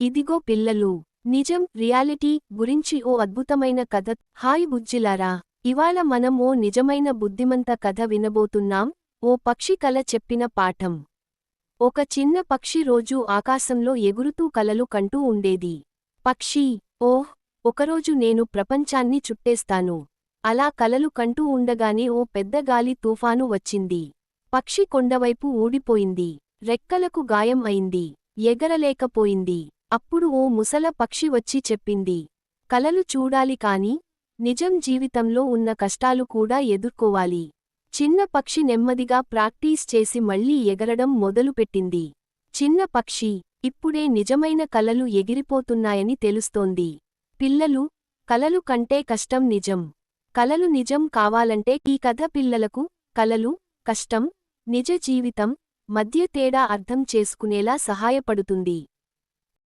ఇదిగో పిల్లలు, నిజం రియాలిటీ గురించి ఓ అద్భుతమైన కథ. హాయ్ బుజ్జిలారా, ఇవాళ మనం ఓ నిజమైన బుద్ధిమంత కథ వినబోతున్నాం. ఓ పక్షి కల చెప్పిన పాఠం. ఒక చిన్న పక్షి రోజూ ఆకాశంలో ఎగురుతూ కలలు కంటూ ఉండేది. పక్షి, ఓహ్, ఒకరోజు నేను ప్రపంచాన్ని చుట్టేస్తాను. అలా కలలు కంటూ ఉండగానే ఓ పెద్ద గాలి తుఫాను వచ్చింది. పక్షి కొండవైపు ఊడిపోయింది. రెక్కలకు గాయం అయింది. ఎగరలేకపోయింది. అప్పుడు ఓ ముసల పక్షి వచ్చి చెప్పింది, కలలు చూడాలి కాని నిజం జీవితంలో ఉన్న కష్టాలు కూడా ఎదుర్కోవాలి. చిన్న పక్షి నెమ్మదిగా ప్రాక్టీస్ చేసి మళ్లీ ఎగరడం మొదలుపెట్టింది. చిన్న పక్షి, ఇప్పుడే నిజమైన కలలు ఎగిరిపోతున్నాయని తెలుస్తోంది. పిల్లలు, కలలు కంటే కష్టం నిజం. కలలు నిజం కావాలంటే ఈ కథ పిల్లలకు కలలు, కష్టం, నిజ జీవితం మధ్య తేడా అర్థం చేసుకునేలా సహాయపడుతుంది.